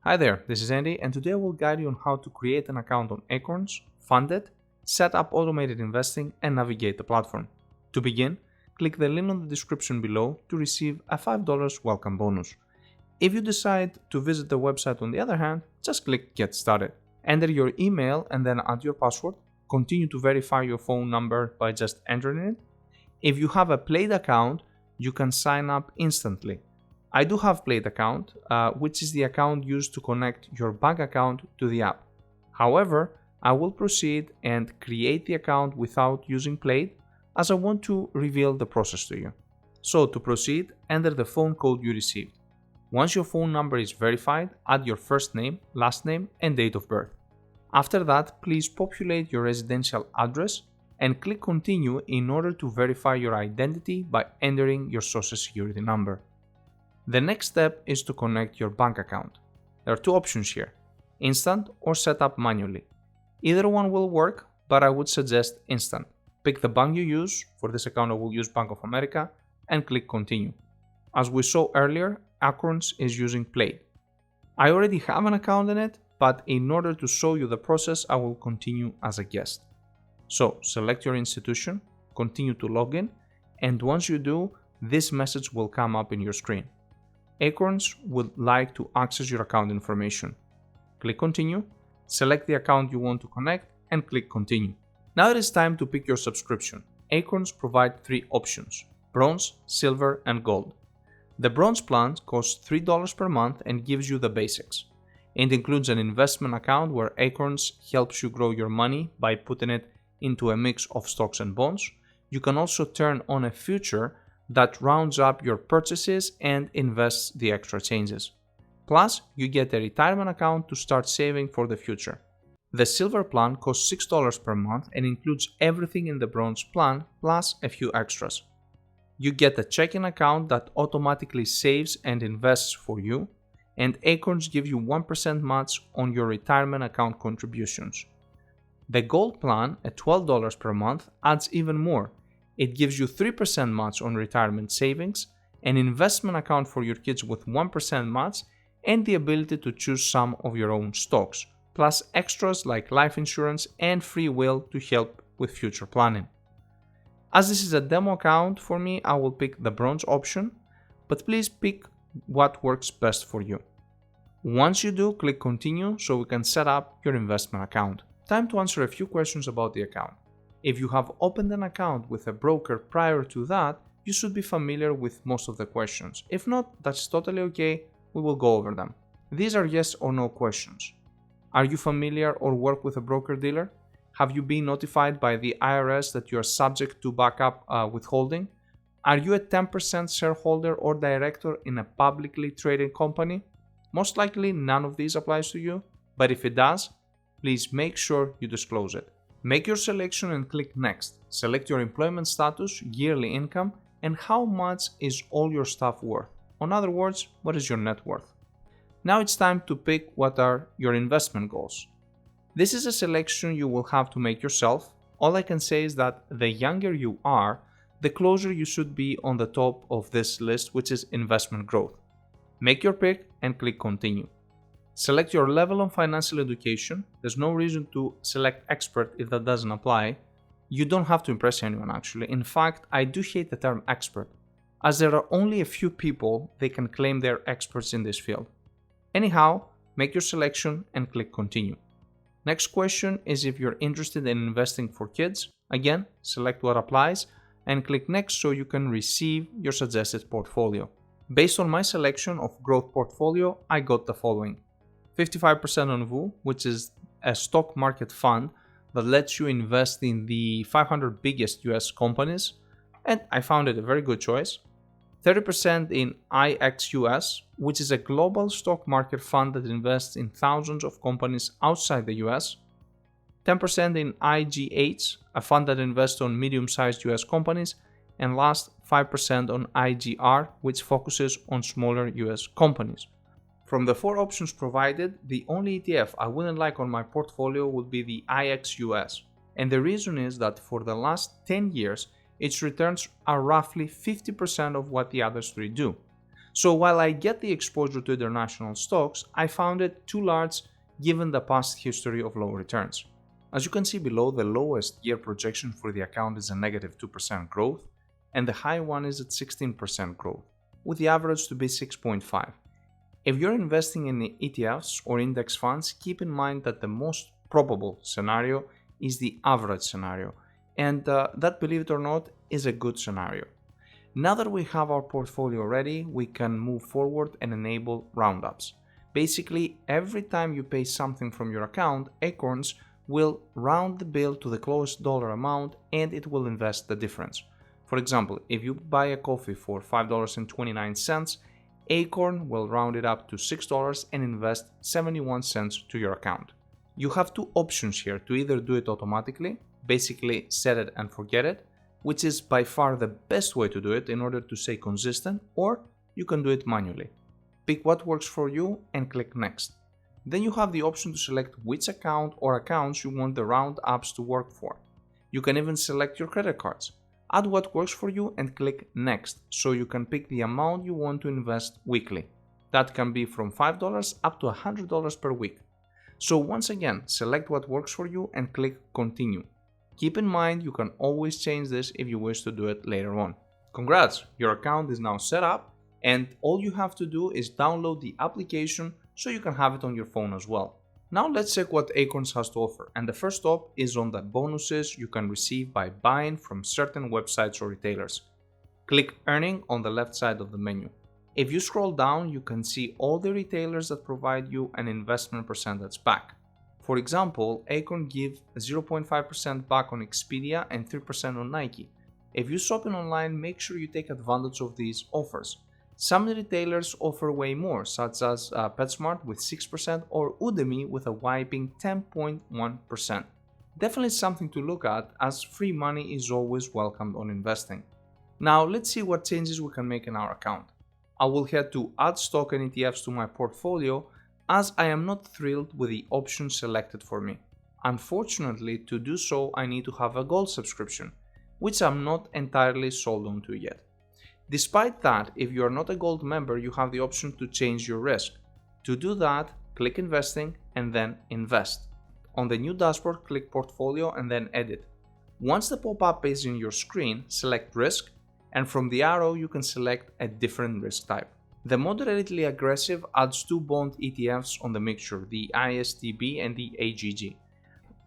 Hi there, this is Andy, and today I will guide you on how to create an account on Acorns, fund it, set up automated investing, and navigate the platform. To begin, click the link on the description below to receive a $5 welcome bonus. If you decide to visit the website on the other hand, just click Get Started. Enter your email and then add your password. Continue to verify your phone number by just entering it. If you have a Plaid account, you can sign up instantly. I do have Plaid account, which is the account used to connect your bank account to the app. However, I will proceed and create the account without using Plaid, as I want to reveal the process to you. So to proceed, enter the phone code you received. Once your phone number is verified, add your first name, last name, and date of birth. After that, please populate your residential address and click Continue in order to verify your identity by entering your social security number. The next step is to connect your bank account. There are two options here, instant or set up manually. Either one will work, but I would suggest instant. Pick the bank you use. For this account I will use Bank of America and click Continue. As we saw earlier, Acorns is using Plaid. I already have an account in it, but in order to show you the process, I will continue as a guest. So select your institution, continue to log in, and once you do, this message will come up in your screen. Acorns would like to access your account information. Click Continue, select the account you want to connect, and click Continue. Now it is time to pick your subscription. Acorns provide three options: Bronze, Silver, and Gold. The Bronze plan costs $3 per month and gives you the basics. It includes an investment account where Acorns helps you grow your money by putting it into a mix of stocks and bonds. You can also turn on a feature that rounds up your purchases and invests the extra changes. Plus, you get a retirement account to start saving for the future. The Silver plan costs $6 per month and includes everything in the Bronze plan plus a few extras. You get a checking account that automatically saves and invests for you, and Acorns give you 1% match on your retirement account contributions. The Gold plan at $12 per month adds even more. It gives you 3% match on retirement savings, an investment account for your kids with 1% match, and the ability to choose some of your own stocks, plus extras like life insurance and free will to help with future planning. As this is a demo account for me, I will pick the Bronze option, but please pick what works best for you. Once you do, click Continue so we can set up your investment account. Time to answer a few questions about the account. If you have opened an account with a broker prior to that, you should be familiar with most of the questions. If not, that's totally okay, we will go over them. These are yes or no questions. Are you familiar or work with a broker-dealer? Have you been notified by the IRS that you are subject to backup withholding? Are you a 10% shareholder or director in a publicly traded company? Most likely none of these applies to you, but if it does, please make sure you disclose it. Make your selection and click Next. Select your employment status, yearly income, and how much is all your stuff worth. In other words, what is your net worth? Now it's time to pick what are your investment goals. This is a selection you will have to make yourself. All I can say is that the younger you are, the closer you should be on the top of this list, which is investment growth. Make your pick and click Continue. Select your level of financial education. There's no reason to select expert if that doesn't apply. You don't have to impress anyone actually. In fact, I do hate the term expert, as there are only a few people they can claim they're experts in this field. Anyhow, make your selection and click Continue. Next question is if you're interested in investing for kids. Again, select what applies and click Next so you can receive your suggested portfolio. Based on my selection of growth portfolio, I got the following: 55% on VU, which is a stock market fund that lets you invest in the 500 biggest US companies, and I found it a very good choice. 30% in IXUS, which is a global stock market fund that invests in thousands of companies outside the US. 10% in IGH, a fund that invests on medium-sized US companies. And last, 5% on IGR, which focuses on smaller US companies. From the four options provided, the only ETF I wouldn't like on my portfolio would be the IXUS. And the reason is that for the last 10 years, its returns are roughly 50% of what the other three do. So while I get the exposure to international stocks, I found it too large given the past history of low returns. As you can see below, the lowest year projection for the account is a negative 2% growth, and the high one is at 16% growth, with the average to be 6.5. If you're investing in ETFs or index funds, keep in mind that the most probable scenario is the average scenario, and that, believe it or not, is a good scenario. Now that we have our portfolio ready, we can move forward and enable roundups. Basically, every time you pay something from your account, Acorns will round the bill to the closest dollar amount and it will invest the difference. For example, if you buy a coffee for $5.29, Acorn will round it up to $6 and invest 71 cents to your account. You have two options here to either do it automatically, basically set it and forget it, which is by far the best way to do it in order to stay consistent, or you can do it manually. Pick what works for you and click next. Then you have the option to select which account or accounts you want the roundups to work for. You can even select your credit cards. Add what works for you and click next so you can pick the amount you want to invest weekly. That can be from $5 up to $100 per week. So once again, select what works for you and click continue. Keep in mind you can always change this if you wish to do it later on. Congrats, your account is now set up and all you have to do is download the application so you can have it on your phone as well. Now let's check what Acorns has to offer, and the first stop is on the bonuses you can receive by buying from certain websites or retailers. Click Earning on the left side of the menu. If you scroll down, you can see all the retailers that provide you an investment percentage back. For example, Acorn gives 0.5% back on Expedia and 3% on Nike. If you're shopping online, make sure you take advantage of these offers. Some retailers offer way more, such as PetSmart with 6% or Udemy with a whopping 10.1%. Definitely something to look at, as free money is always welcomed on investing. Now let's see what changes we can make in our account. I will head to add stock and ETFs to my portfolio, as I am not thrilled with the option selected for me. Unfortunately, to do so I need to have a gold subscription, which I'm not entirely sold on to yet. Despite that, if you are not a gold member, you have the option to change your risk. To do that, click Investing and then Invest. On the new dashboard, click Portfolio and then Edit. Once the pop-up is in your screen, select Risk, and from the arrow you can select a different risk type. The moderately aggressive adds two bond ETFs on the mixture, the ISTB and the AGG.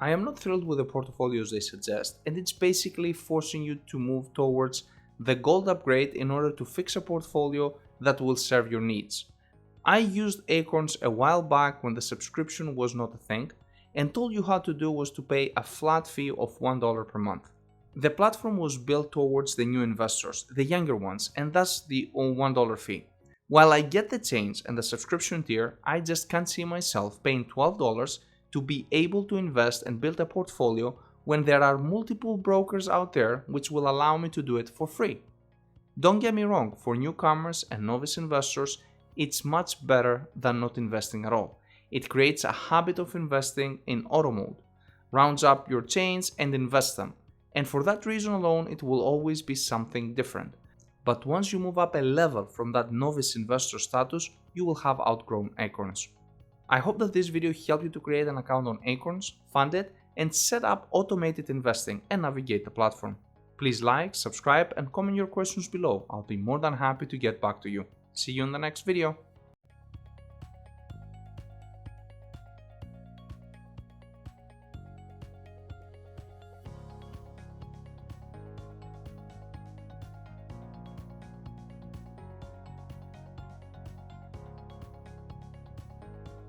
I am not thrilled with the portfolios they suggest, and it's basically forcing you to move towards the gold upgrade in order to fix a portfolio that will serve your needs. I used Acorns a while back when the subscription was not a thing, and all you had to do was to pay a flat fee of $1 per month. The platform was built towards the new investors, the younger ones, and thus the $1 fee. While I get the change and the subscription tier, I just can't see myself paying $12 to be able to invest and build a portfolio when there are multiple brokers out there which will allow me to do it for free. Don't get me wrong, for newcomers and novice investors, it's much better than not investing at all. It creates a habit of investing in auto mode, rounds up your chains and invest them, and for that reason alone it will always be something different. But once you move up a level from that novice investor status, you will have outgrown Acorns. I hope that this video helped you to create an account on Acorns, fund it, and set up automated investing and navigate the platform. Please like, subscribe, and comment your questions below. I'll be more than happy to get back to you. See you in the next video.